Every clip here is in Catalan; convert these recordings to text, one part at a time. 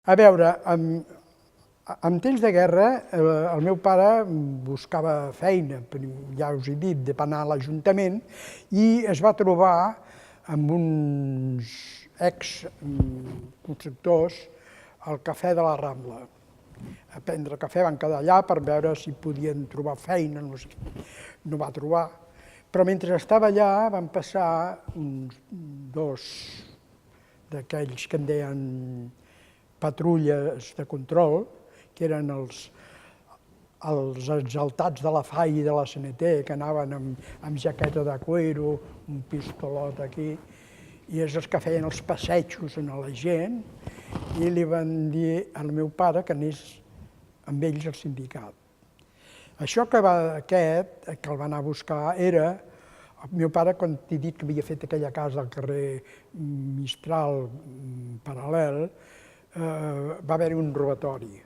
A veure, en temps de guerra, el meu pare buscava feina, ja us he dit, va anar a l'Ajuntament i es va trobar amb uns ex-constructors al Cafè de la Rambla. A prendre cafè, van quedar allà per veure si podien trobar feina, no sé què. No va trobar. Però mentre estava allà van passar dos d'aquells que en deien patrulles de control, que eren els exaltats de la FAI i de la CNT, que anaven amb jaqueta de cuero, un pistolot aquí, i és els que feien els passejos a la gent, i li van dir al meu pare que anés amb ells al sindicat. Això que el va anar a buscar era, el meu pare, quan t'he dit que havia fet aquella casa al carrer Mistral paral·lel, va haver-hi un robatori.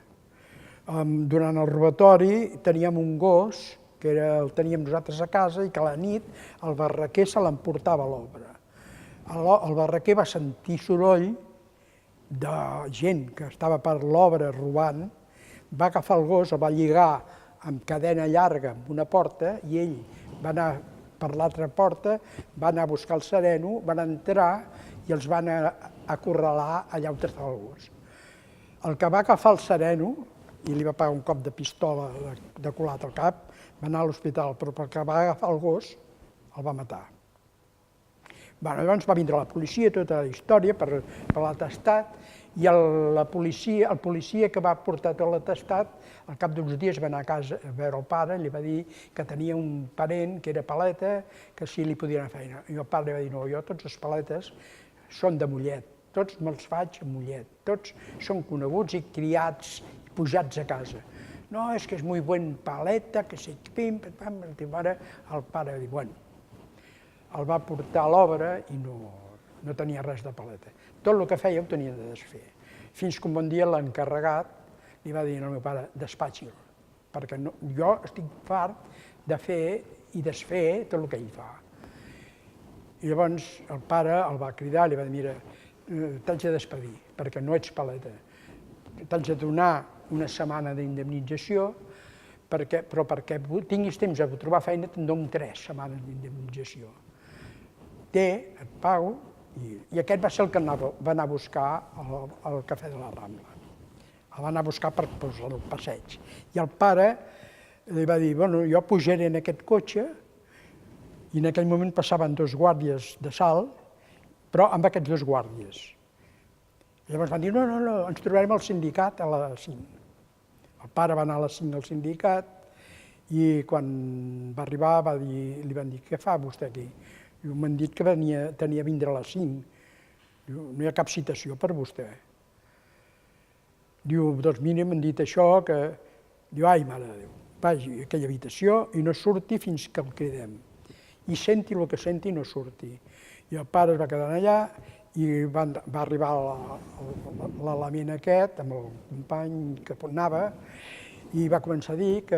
Durant el robatori teníem un gos, que el teníem nosaltres a casa, i que a la nit el barraquer se l'emportava a l'obra. El barraquer va sentir soroll de gent que estava per l'obra robant, va agafar el gos, el va lligar amb cadena llarga amb una porta i ell va anar per l'altra porta, va anar a buscar el sereno, van entrar i els van acorralar allà on estava el gos. El que va agafar el sereno i li va pagar un cop de pistola de colat al cap, va anar a l'hospital, però el que va agafar el gos el va matar. Llavors va vindre la policia, tota la història, per l'atestat, i el policia que va portar tot l'atestat, al cap d'uns dies va anar a casa a veure el pare i li va dir que tenia un parent que era paleta, que sí li podia anar a feina. I el pare li va dir, no, jo tots els paletes són de Mollet, tots me'ls faig a Mollet, tots són coneguts i criats, pujats a casa. No, és que és muy buen paleta, que sé, pim, pam, el pare va dir, bueno, el va portar a l'obra i no tenia res de paleta. Tot el que feia ho tenia de desfer. Fins que un bon dia l'encarregat li va dir al meu pare, despatxi'l, perquè jo estic fart de fer i desfer tot el que ell fa. I llavors el pare el va cridar, li va dir, mira, t'haig de despedir, perquè no ets paleta. T'haig de donar una setmana d'indemnització, però perquè tinguis temps de trobar feina te'n dono 3 setmanes d'indemnització. Et pago, i aquest va ser el que va anar a buscar al Cafè de la Rambla. El va anar a buscar per el passeig. I el pare li va dir, bueno, jo pujaré en aquest cotxe, i en aquell moment passaven 2 guàrdies d'assalt, però amb aquests 2 guàrdies. Llavors van dir, no, ens trobarem al sindicat a les 5. El pare va anar a les 5 al sindicat i quan va arribar li van dir, què fa vostè aquí? M'han dit que tenia de vindre a les 5. No hi ha cap citació per vostè. Diu, doncs mira, m'han dit això, que... Diu, ai, mare de Déu, vagi a aquella habitació i no surti fins que el cridem. I senti el que senti i no surti. I el pare es va quedar allà i va arribar l'element aquest amb el company que anava i va començar a dir que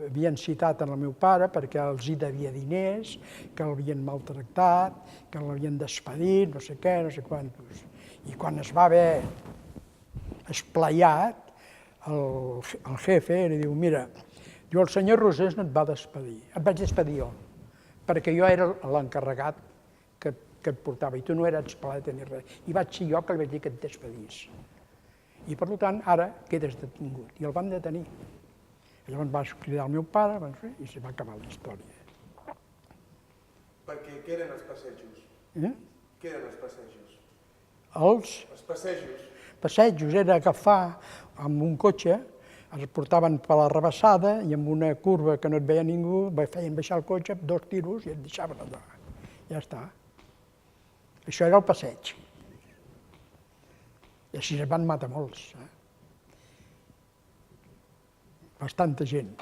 havien citat el meu pare perquè els hi devia diners, que l'havien maltractat, que l'havien despedit, no sé què, no sé quantos. I quan es va haver esplaiat, el jefe li diu, mira, el senyor Rosés no et va despedir, et vaig despedir jo, perquè jo era l'encarregat que et portava i tu no eres paleta ni res, i vaig ser jo que li vaig dir que et despedís. I per tant, ara quedes detingut. I el van detenir. Llavors va cridar el meu pare i se va acabar la història. Perquè què eren els passejos? Què eren els passejos? Els passejos? Passejos era agafar amb un cotxe, es portaven per la rebassada i amb una curva que no et veia ningú, feien baixar el cotxe, 2 tiros i et deixaven allà. Ja està. Això era el passeig. I així es van matar molts. Bastanta gent.